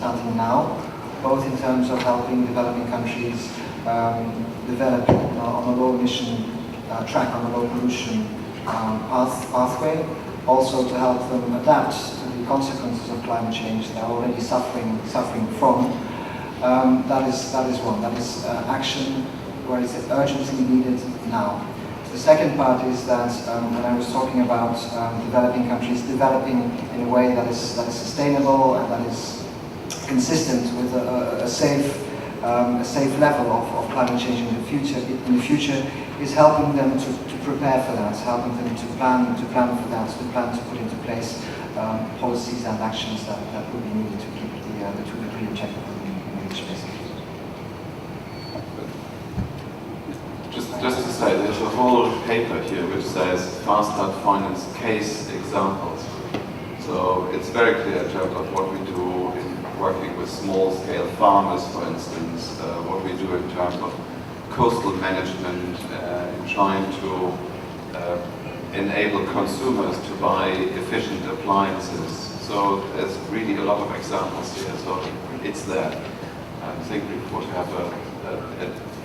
starting now, both in terms of helping developing countries develop on a low emission track, on a low pollution pathway, also to help them adapt to the consequences of climate change they're already suffering from. That is one. That is action where it's urgently needed now. The second part is that when I was talking about developing countries developing in a way that is sustainable and that is consistent with a safe level of climate change in the future, is helping them to prepare for that, helping them to plan for that, to plan to put into place policies and actions that will be needed to keep the 2 degree objective in reach, basically. Just to say, there's a whole paper here which says fast start finance case examples. So it's very clear in terms of what we do in working with small-scale farmers, for instance, what we do in terms of coastal management, in trying to enable consumers to buy efficient appliances. So there's really a lot of examples here. So it's there. I think we would have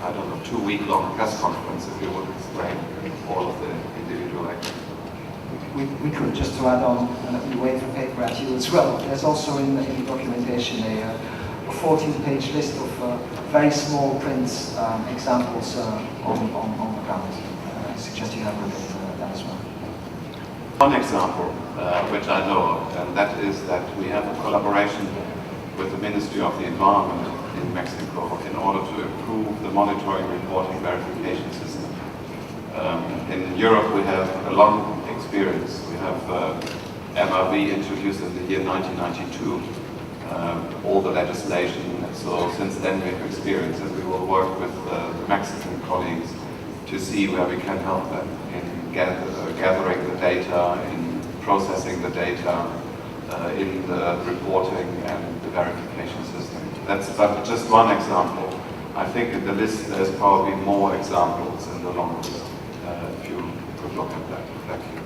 I don't know, 2-week-long press conference if you would explain all of the individual actions. We could, just to add on, and we wait for paper at you as well. There's also in the documentation a 14-page list of very small print examples on the ground. I suggest you have a look at that as well. One example, which I know, and that is that we have a collaboration with the Ministry of the Environment in Mexico in order to improve the monitoring, reporting, verification system. In Europe we have a long experience. We have MRV introduced in the year 1992, all the legislation. So since then we have experience, and we will work with the Mexican colleagues to see where we can help them in gathering the data, in processing the data, in the reporting and the verification system. That's but just one example. I think in the list there's probably more examples in the long list, if you could look at that. Thank you.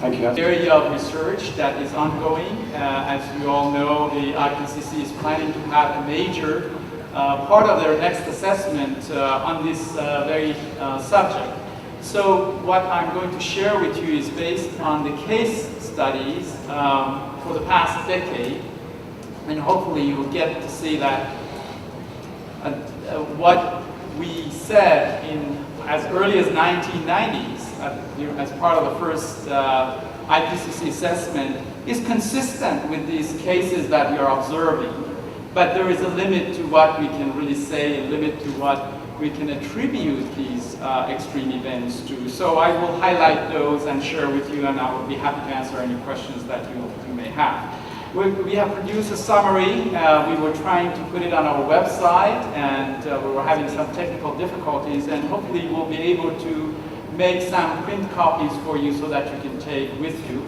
Thank you. Area of research that is ongoing. As you all know, the IPCC is planning to have a major part of their next assessment on this very subject. So what I'm going to share with you is based on the case studies for the past decade, and hopefully you will get to see that what we said in as early as 1990s as part of the first IPCC assessment is consistent with these cases that we are observing. But there is a limit to what we can really say, a limit to what we can attribute these extreme events to. So I will highlight those and share with you, and I will be happy to answer any questions that you may have. We have produced a summary. We were trying to put it on our website, and we were having some technical difficulties, and hopefully we'll be able to make some print copies for you so that you can take with you.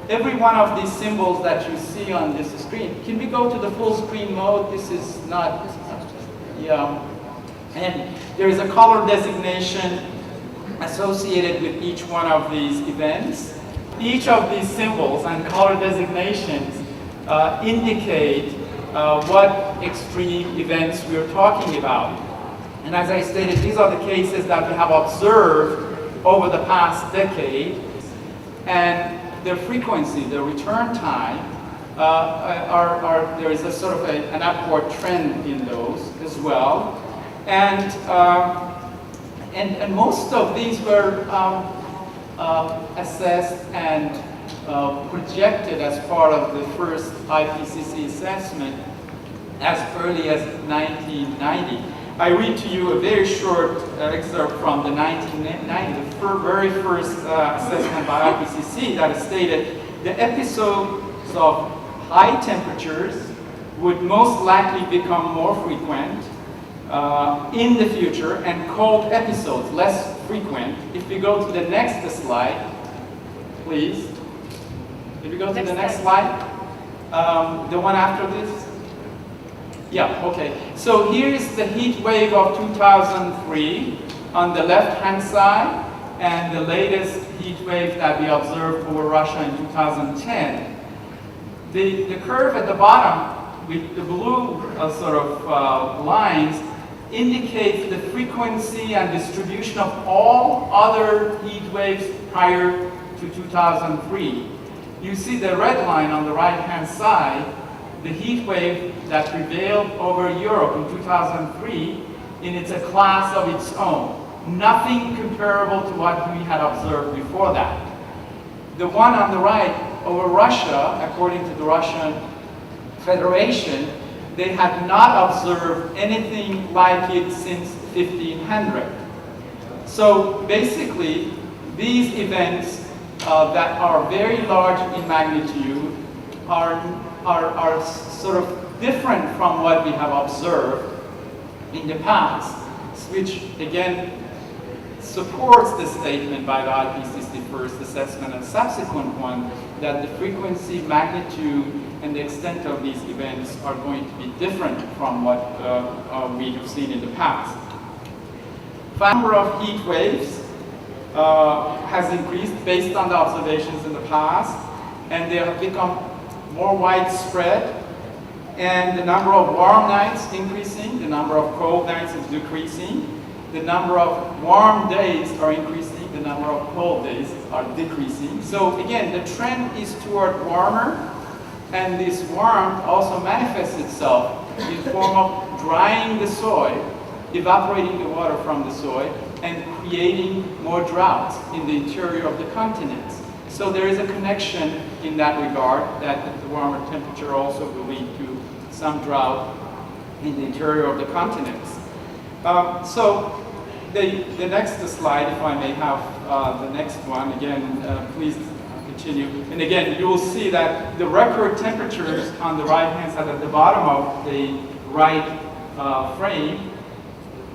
Every one of these symbols that you see on this screen, can we go to the full screen mode? This is not yeah. And there is a color designation associated with each one of these events. Each of these symbols and color designations indicate what extreme events we are talking about. And as I stated, these are the cases that we have observed over the past decade. And their frequency, their return time, there is a sort of an upward trend in those as well. And most of these were assessed and projected as part of the first IPCC assessment as early as 1990. I read to you a very short excerpt from the 1990, the very first assessment by IPCC that stated the episodes of high temperatures would most likely become more frequent in the future, and cold episodes less frequent. If we go to the next slide, please. If we go to the next slide, the one after this. Yeah, okay. So here is the heat wave of 2003 on the left-hand side, and the latest heat wave that we observed over Russia in 2010. The curve at the bottom with the blue lines indicates the frequency and distribution of all other heat waves prior to 2003. You see the red line on the right-hand side, the heat wave that prevailed over Europe in 2003, and it's a class of its own. Nothing comparable to what we had observed before that. The one on the right over Russia, according to the Russian Federation, they had not observed anything like it since 1500. So basically, these events that are very large in magnitude are sort of different from what we have observed in the past, which again supports the statement by the IPCC first assessment and subsequent one that the frequency, magnitude, and the extent of these events are going to be different from what we have seen in the past. The number of heat waves has increased based on the observations in the past, and they have become more widespread, and the number of warm nights increasing, the number of cold nights is decreasing, the number of warm days are increasing, the number of cold days are decreasing. So again, the trend is toward warmer, and this warmth also manifests itself in form of drying the soil, evaporating the water from the soil, and creating more droughts in the interior of the continents. So there is a connection in that regard that the warmer temperature also will lead to some drought in the interior of the continents. So the next slide, if I may have the next one, again, please continue. And again, you will see that the record temperatures on the right-hand side at the bottom of the right frame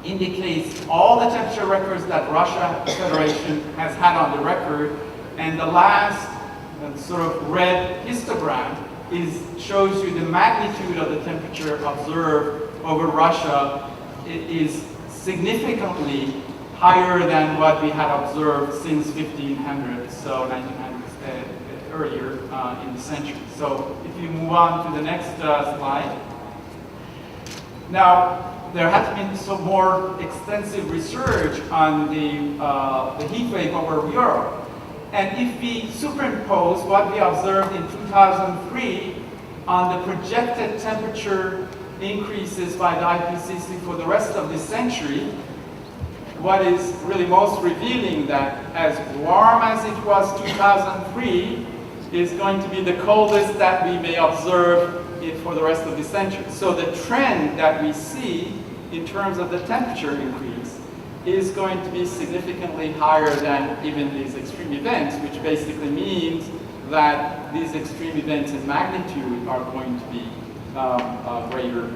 indicates all the temperature records that Russia Federation has had on the record, and the last sort of red histogram shows you the magnitude of the temperature observed over Russia. It is significantly higher than what we had observed since 1500, so 1900 earlier in the century. So if you move on to the next slide. Now, there has been some more extensive research on the heat wave over Europe. And if we superimpose what we observed in 2003 on the projected temperature increases by the IPCC for the rest of this century, what is really most revealing that as warm as it was 2003 is going to be the coldest that we may observe for the rest of the century. So the trend that we see in terms of the temperature increase is going to be significantly higher than even these extreme events, which basically means that these extreme events in magnitude are going to be greater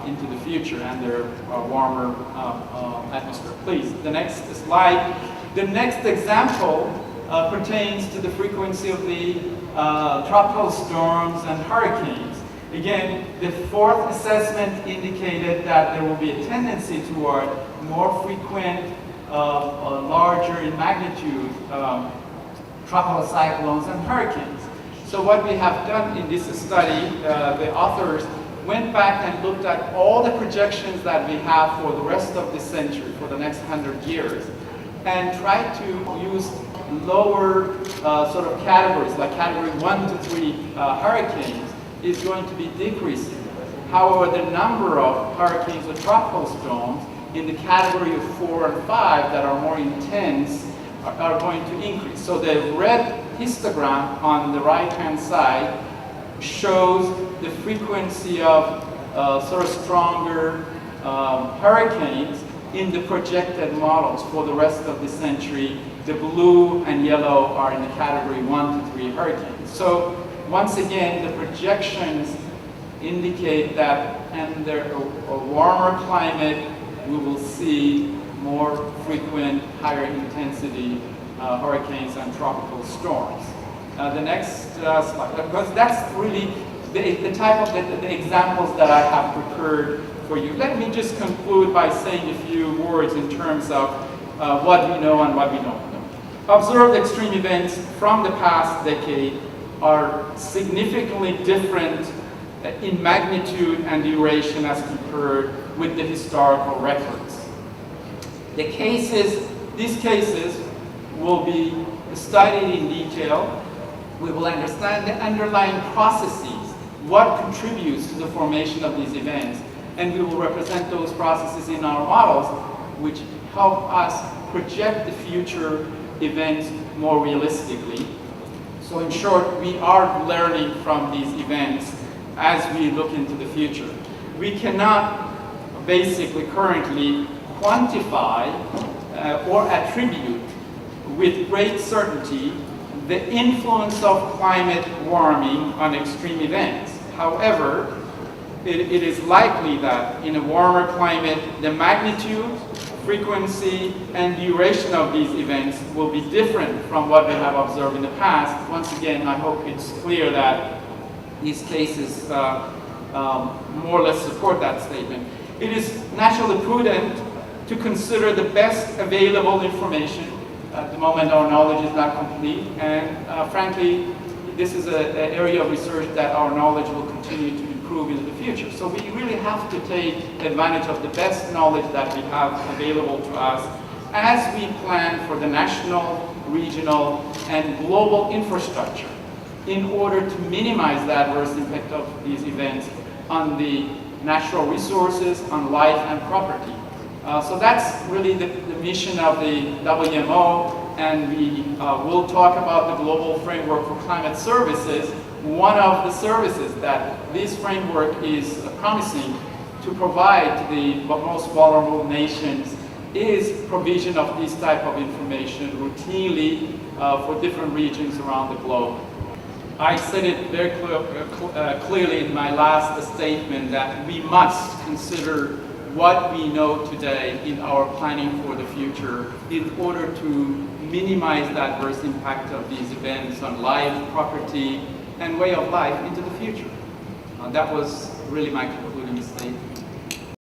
into the future, and they're warmer atmosphere. Please, the next slide. The next example pertains to the frequency of the tropical storms and hurricanes. Again, the fourth assessment indicated that there will be a tendency toward more frequent, larger in magnitude tropical cyclones and hurricanes. So what we have done in this study, the authors went back and looked at all the projections that we have for the rest of this century, for the next 100 years, and tried to use lower sort of categories, like category 1 to 3 hurricanes is going to be decreasing. However, the number of hurricanes or tropical storms in the category of 4 and 5 that are more intense are going to increase. So the red histogram on the right-hand side shows the frequency of sort of stronger hurricanes in the projected models for the rest of the century. The blue and yellow are in the category 1 to 3 hurricanes. So once again, the projections indicate that under a warmer climate, we will see more frequent, higher intensity hurricanes and tropical storms. The next slide, because that's really the type of the examples that I have prepared for you. Let me just conclude by saying a few words in terms of what we know and what we don't know. Observed extreme events from the past decade are significantly different in magnitude and duration as compared with the historical records. These cases will be studied in detail. We will understand the underlying processes, what contributes to the formation of these events, and we will represent those processes in our models, which help us project the future events more realistically. So in short, we are learning from these events as we look into the future. We cannot basically currently quantify or attribute with great certainty the influence of climate warming on extreme events. However, it is likely that in a warmer climate, the magnitude, frequency, and duration of these events will be different from what we have observed in the past. Once again, I hope it's clear that these cases more or less support that statement. It is naturally prudent to consider the best available information. At the moment, our knowledge is not complete, and frankly, this is an area of research that our knowledge will continue to improve in the future. So we really have to take advantage of the best knowledge that we have available to us as we plan for the national, regional, and global infrastructure in order to minimize the adverse impact of these events on the natural resources, on life and property. So that's really the mission of the WMO, and we will talk about the Global Framework for Climate Services. One of the services that this framework is promising to provide to the most vulnerable nations is provision of this type of information routinely for different regions around the globe. I said it very clearly in my last statement that we must consider what we know today in our planning for the future in order to minimize the adverse impact of these events on life, property, and way of life into the future. That was really my concluding statement.